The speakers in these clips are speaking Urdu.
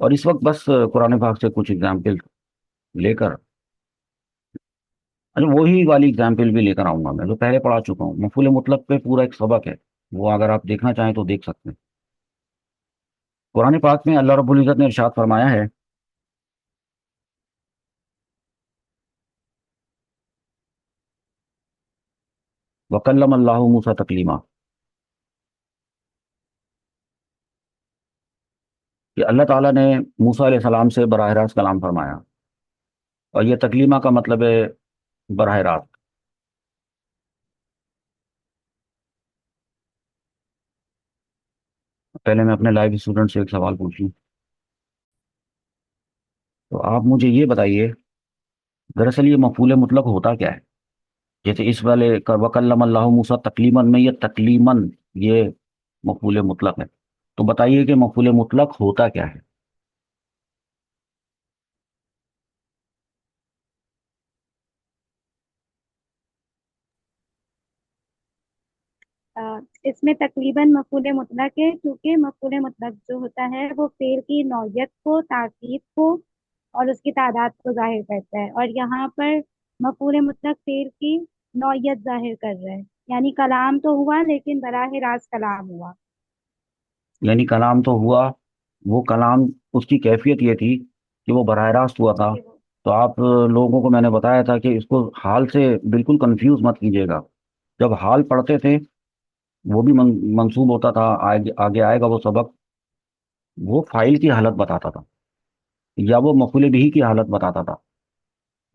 اور اس وقت بس قرآن پاک سے کچھ اگزامپل لے کر، اچھا وہی والی اگزامپل بھی لے کر آؤں گا میں جو پہلے پڑھا چکا ہوں، مفعول مطلق پہ پورا ایک سبق ہے، وہ اگر آپ دیکھنا چاہیں تو دیکھ سکتے ہیں۔ قرآن پاک میں اللہ رب العزت نے ارشاد فرمایا ہے، وَكَلَّمَ اللَّهُ مُوسَىٰ تَكْلِيمًا، کہ اللہ تعالیٰ نے موسیٰ علیہ السلام سے براہ راست کلام فرمایا، اور یہ تکلیمہ کا مطلب ہے براہ راست۔ پہلے میں اپنے لائیو اسٹوڈنٹ سے ایک سوال پوچھ لوں، تو آپ مجھے یہ بتائیے، دراصل یہ مفعول مطلق ہوتا کیا ہے؟ جیسے اس والے وَكَلَّمَ اللَّهُ مُوسَىٰ تَكْلِيمًا میں یہ تکلیمن یہ مفعول مطلق ہے، تو بتائیے کہ مفعول مطلق ہوتا کیا ہے؟ آ، اس میں تقریباً مفعول مطلق ہے، کیونکہ مفعول مطلق جو ہوتا ہے وہ فعل کی نوعیت کو، تاکید کو اور اس کی تعداد کو ظاہر کرتا ہے، اور یہاں پر مفعول مطلق فعل کی نوعیت ظاہر کر رہا ہے، یعنی کلام تو ہوا لیکن براہ راست کلام ہوا۔ یعنی کلام تو ہوا، وہ کلام اس کی کیفیت یہ تھی کہ وہ براہ راست ہوا تھا۔ کہ وہ تو آپ لوگوں کو میں نے بتایا تھا کہ اس کو حال سے بالکل کنفیوز مت کیجیے گا، جب حال پڑھتے تھے وہ بھی منسوب ہوتا تھا، آگے آگے آئے گا وہ سبق، وہ فائل کی حالت بتاتا تھا یا وہ مفعول بہ کی حالت بتاتا تھا۔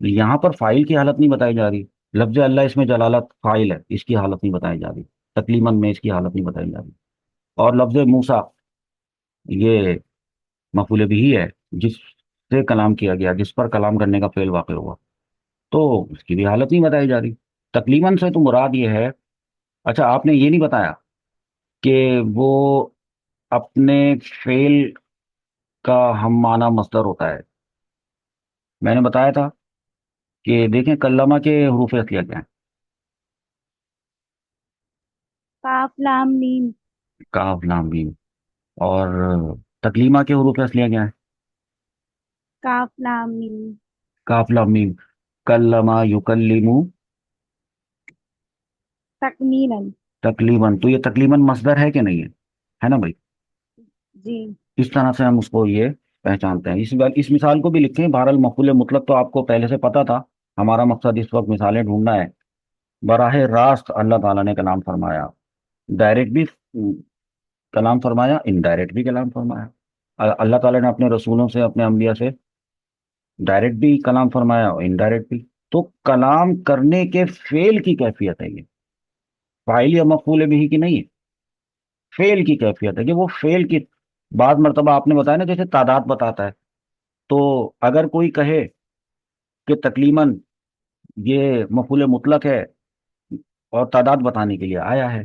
یہاں پر فائل کی حالت نہیں بتائی جا رہی، لفظ اللہ اس میں جلالت فائل ہے، اس کی حالت نہیں بتائی جا رہی، تکلیمن میں اس کی حالت نہیں بتائی جا رہی، اور لفظ موسیٰ یہ مفعول بہ ہے، جس سے کلام کیا گیا، جس پر کلام کرنے کا فعل واقع ہوا، تو اس کی بھی حالت نہیں بتائی جا رہی۔ تکلیمن سے تو مراد یہ ہے، اچھا آپ نے یہ نہیں بتایا کہ وہ اپنے فعل کا ہم معنی مصدر ہوتا ہے؟ میں نے بتایا تھا کہ دیکھیں کلمہ کے حروف اصلیہ کیا ہیں؟ کاف لام میم۔ کاف لام میم۔ اور تکلیمہ کے حروف اصلیہ کیا ہیں؟ کاف لام میم۔ کاف لام میم۔ کلمہ یکلمو تکمیلاً۔ تکلیمن، تو یہ تکلیمن مصدر ہے کہ نہیں ہے نا بھائی؟ جی۔ اس طرح سے ہم اس کو یہ پہچانتے ہیں۔ اس مثال کو بھی لکھیں، بہرحال مفعول مطلق تو آپ کو پہلے سے پتا تھا، ہمارا مقصد اس وقت مثالیں ڈھونڈنا ہے۔ براہ راست اللہ تعالیٰ نے کلام فرمایا، ڈائریکٹ بھی کلام فرمایا، انڈائریکٹ بھی کلام فرمایا۔ اللہ تعالیٰ نے اپنے رسولوں سے، اپنے انبیاء سے ڈائریکٹ بھی کلام فرمایا اور انڈائریکٹ بھی۔ تو کلام کرنے کے فعل کی کیفیت ہے یہ، فاعل یا مفعول بھی کی نہیں ہے، فعل کی کیفیت ہے کہ وہ فعل کی، بعض مرتبہ آپ نے بتایا نا جیسے تعداد بتاتا ہے، تو اگر کوئی کہے کہ تکلیمن یہ مفعول مطلق ہے اور تعداد بتانے کے لیے آیا ہے،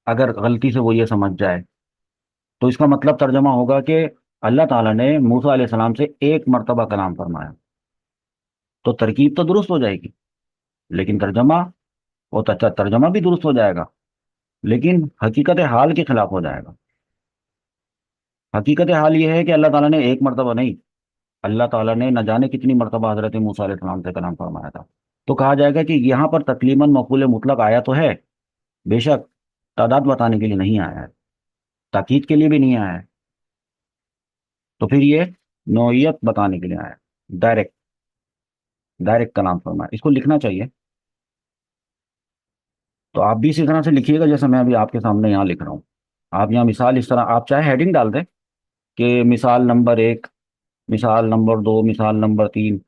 اگر غلطی سے وہ یہ سمجھ جائے، تو اس کا مطلب ترجمہ ہوگا کہ اللہ تعالیٰ نے موسیٰ علیہ السلام سے ایک مرتبہ کلام فرمایا، تو ترکیب تو درست ہو جائے گی، لیکن ترجمہ، وہ ترجمہ بھی درست ہو جائے گا، لیکن حقیقت حال کے خلاف ہو جائے گا۔ حقیقت حال یہ ہے کہ اللہ تعالیٰ نے ایک مرتبہ نہیں، اللہ تعالیٰ نے نہ جانے کتنی مرتبہ حضرت موسیٰ علیہ السلام سے کلام فرمایا تھا۔ تو کہا جائے گا کہ یہاں پر تکلیماً مفعول مطلق آیا تو ہے، بے شک تعداد بتانے کے لیے نہیں آیا ہے، تاکید کے لیے بھی نہیں آیا ہے، تو پھر یہ نوعیت بتانے کے لیے آیا ہے، ڈائریکٹ ڈائریکٹ کلام فرمایا۔ اس کو لکھنا چاہیے، تو آپ بھی اسی طرح سے لکھیے گا جیسے میں ابھی آپ کے سامنے یہاں لکھ رہا ہوں۔ آپ یہاں مثال اس طرح، آپ چاہے ہیڈنگ ڈال دیں کہ مثال نمبر 1، مثال نمبر 2، مثال نمبر 3،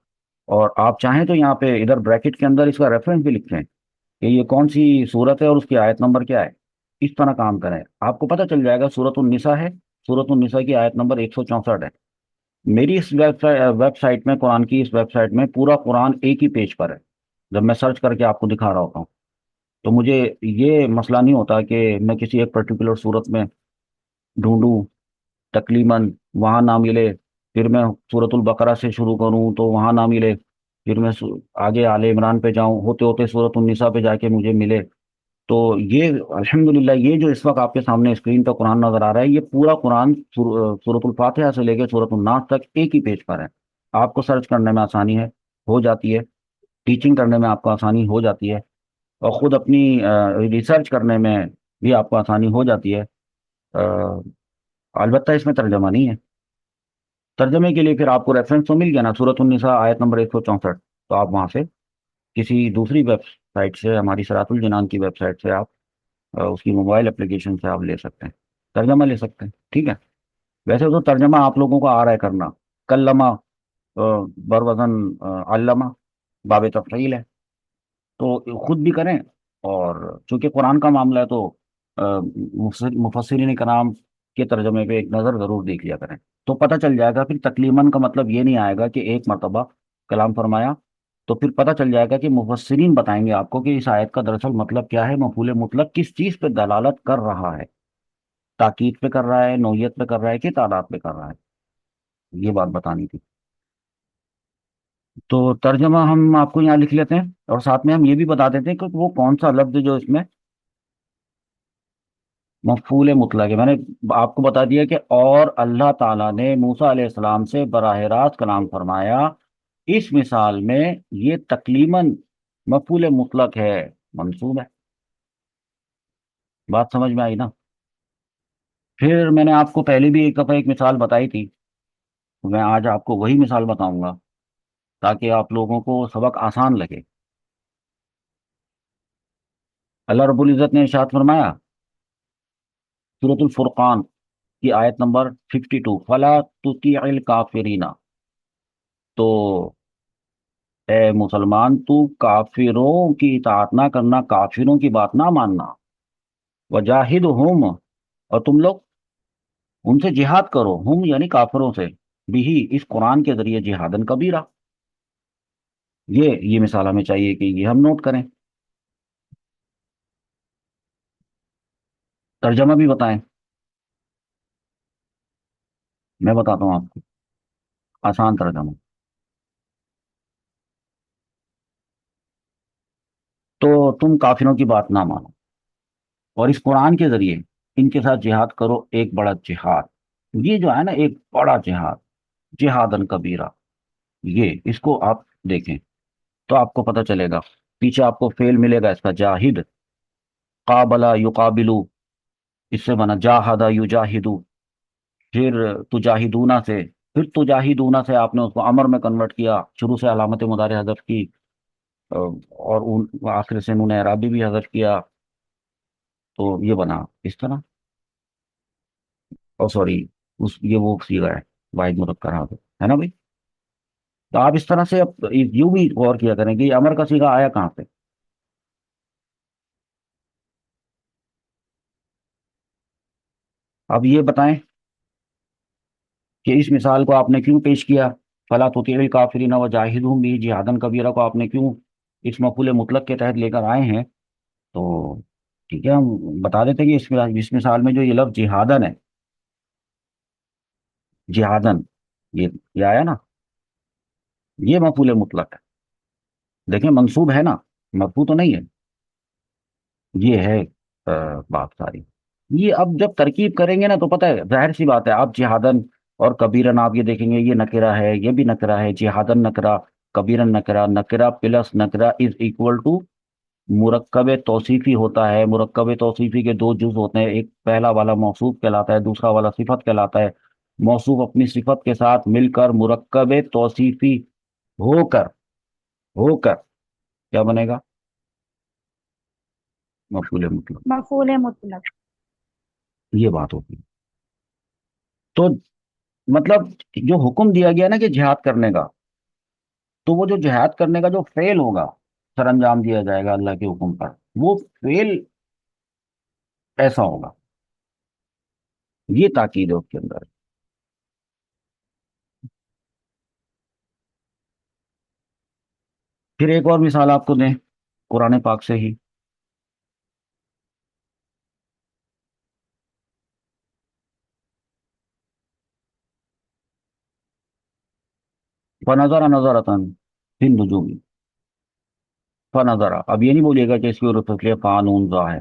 اور آپ چاہیں تو یہاں پہ ادھر بریکٹ کے اندر اس کا ریفرنس بھی لکھیں کہ یہ کون سی صورت ہے اور اس کی آیت نمبر کیا ہے۔ اس طرح کام کریں، آپ کو پتہ چل جائے گا۔ سورۃ النساء ہے، سورۃ النساء کی آیت نمبر 164 ہے۔ میری اس ویب سائٹ میں، قرآن کی اس ویب سائٹ میں پورا قرآن ایک ہی پیج پر ہے، جب میں سرچ کر کے آپ کو دکھا رہا ہوتا ہوں، تو مجھے یہ مسئلہ نہیں ہوتا کہ میں کسی ایک پرٹیکولر صورت میں ڈھونڈوں، تکلیماً وہاں نہ ملے، پھر میں سورۃ البقرہ سے شروع کروں تو وہاں نہ ملے، پھر میں آگے آل عمران پہ جاؤں، ہوتے ہوتے سورۃ النساء پہ جا کے مجھے ملے۔ تو یہ الحمدللہ یہ جو اس وقت آپ کے سامنے اسکرین پہ قرآن نظر آ رہا ہے، یہ پورا قرآن سورۃ الفاتحہ سے لے کے سورۃ الناس تک ایک ہی پیج پر ہے۔ آپ کو سرچ کرنے میں آسانی ہے، ہو جاتی ہے، ٹیچنگ کرنے میں آپ کو آسانی ہو جاتی ہے، اور خود اپنی ریسرچ کرنے میں بھی آپ کو آسانی ہو جاتی ہے۔ البتہ اس میں ترجمہ نہیں ہے۔ ترجمے کے لیے پھر آپ کو ریفرنس تو مل گیا نا، سورۃ النساء آیت نمبر 164، تو آپ وہاں سے کسی دوسری ویب سائٹ سے، ہماری صراط الجنان کی ویب سائٹ سے آپ اس کی موبائل اپلیکیشن سے آپ لے سکتے ہیں، ترجمہ لے سکتے ہیں، ٹھیک ہے۔ ویسے تو ترجمہ آپ لوگوں کو آ رہا ہے کرنا، کلمہ بروزن علامہ باب تفعیل ہے، تو خود بھی کریں، اور چونکہ قرآن کا معاملہ ہے تو مفسرین کرام کے ترجمے پہ ایک نظر ضرور دیکھ لیا کریں، تو پتہ چل جائے گا۔ پھر تکلیماً کا مطلب یہ نہیں آئے گا کہ ایک مرتبہ کلام فرمایا تو پھر پتہ چل جائے گا کہ مفسرین بتائیں گے آپ کو کہ اس آیت کا دراصل مطلب کیا ہے، مفعول مطلق کس چیز پہ دلالت کر رہا ہے، تاکید پہ کر رہا ہے، نوعیت پہ کر رہا ہے، کہ تعداد پہ کر رہا ہے، یہ بات بتانی تھی۔ تو ترجمہ ہم آپ کو یہاں لکھ لیتے ہیں، اور ساتھ میں ہم یہ بھی بتا دیتے ہیں کہ وہ کون سا لفظ جو اس میں مفعول مطلق ہے۔ میں نے آپ کو بتا دیا کہ اور اللہ تعالیٰ نے موسیٰ علیہ السلام سے براہ راست کلام فرمایا، اس مثال میں یہ تکلیماً مفعول مطلق ہے، منصوب ہے۔ بات سمجھ میں آئی نا؟ پھر میں نے آپ کو پہلے بھی ایک دفعہ ایک مثال بتائی تھی، میں آج آپ کو وہی مثال بتاؤں گا تاکہ آپ لوگوں کو سبق آسان لگے۔ اللہ رب العزت نے ارشاد فرمایا سورۃ الفرقان کی آیت نمبر 52، فلا تطیع الکافرین، تو اے مسلمان تو کافروں کی اطاعت نہ کرنا، کافروں کی بات نہ ماننا، وجاہدہم، اور تم لوگ ان سے جہاد کرو، ہم یعنی کافروں سے، بھی اس قرآن کے ذریعے جہادن کبیرہ، یہ مثال ہمیں چاہیے کہ یہ ہم نوٹ کریں۔ ترجمہ بھی بتائیں، میں بتاتا ہوں آپ کو آسان ترجمہ۔ تو تم کافروں کی بات نہ مانو اور اس قرآن کے ذریعے ان کے ساتھ جہاد کرو، ایک بڑا جہاد، یہ جو ہے نا ایک بڑا جہاد، جہادن کبیرہ، یہ اس کو آپ دیکھیں تو آپ کو پتہ چلے گا۔ پیچھے آپ کو فعل ملے گا اس کا، جاہد، قابلہ یقابلو، اس سے بنا جاہدہ یجاہدو، پھر تجاہدونہ سے، پھر تجاہدونہ سے آپ نے اس کو امر میں کنورٹ کیا، شروع سے علامت مضارع حذف کی، اور آخر سے انہوں نے اعرابی بھی حذف کیا، تو یہ بنا اس طرح، اور سوری یہ وہ سیگا ہے، واحد مذکر حاضر ہے نا بھائی؟ تو آپ اس طرح سے اب یوں بھی غور کیا کریں کہ یہ امر کا سیگا آیا کہاں سے۔ اب یہ بتائیں کہ اس مثال کو آپ نے کیوں پیش کیا، فلا تطیع الکافرین وجاہدہم بھی جہادن کبیرہ کو آپ نے کیوں اس مفعول مطلق کے تحت لے کر آئے ہیں؟ تو ٹھیک ہے، ہم بتا دیتے ہیں کہ اس مثال میں جو یہ لفظ جہادن ہے، جہادن، یہ آیا نا، یہ مفعول مطلق ہے، دیکھیں منصوب ہے نا، مرفوع تو نہیں ہے، یہ ہے بات ساری۔ یہ اب جب ترکیب کریں گے نا تو پتہ ہے ظاہر سی بات ہے، آپ جہادن اور کبیرن آپ یہ دیکھیں گے، یہ نکرہ ہے، یہ بھی نکرہ ہے، جہادن نکرہ، کبیرن نکرہ، نکرہ پلس نکرہ از اکول ٹو مرکب توصیفی ہوتا ہے۔ مرکب توصیفی کے دو جز ہوتے ہیں، ایک پہلا والا موصوف کہلاتا ہے، دوسرا والا صفت کہلاتا ہے۔ موصوف اپنی صفت کے ساتھ مل کر مرکب توصیفی ہو کر کیا بنے گا؟ مفعول مطلق، مفعول مطلق۔ یہ بات ہوتی ہے۔ تو مطلب جو حکم دیا گیا نا کہ جہاد کرنے کا، تو وہ جو جہاد کرنے کا جو فعل ہوگا، سر انجام دیا جائے گا اللہ کے حکم پر، وہ فعل ایسا ہوگا، یہ تاکید ہے اس کے اندر۔ پھر ایک اور مثال آپ کو دیں قرآن پاک سے ہی، فنظر نظرتن فی النجوم، فنظر، اب یہ نہیں بولیے گا کہ اس کی عرف فصل فانون ذا ہے،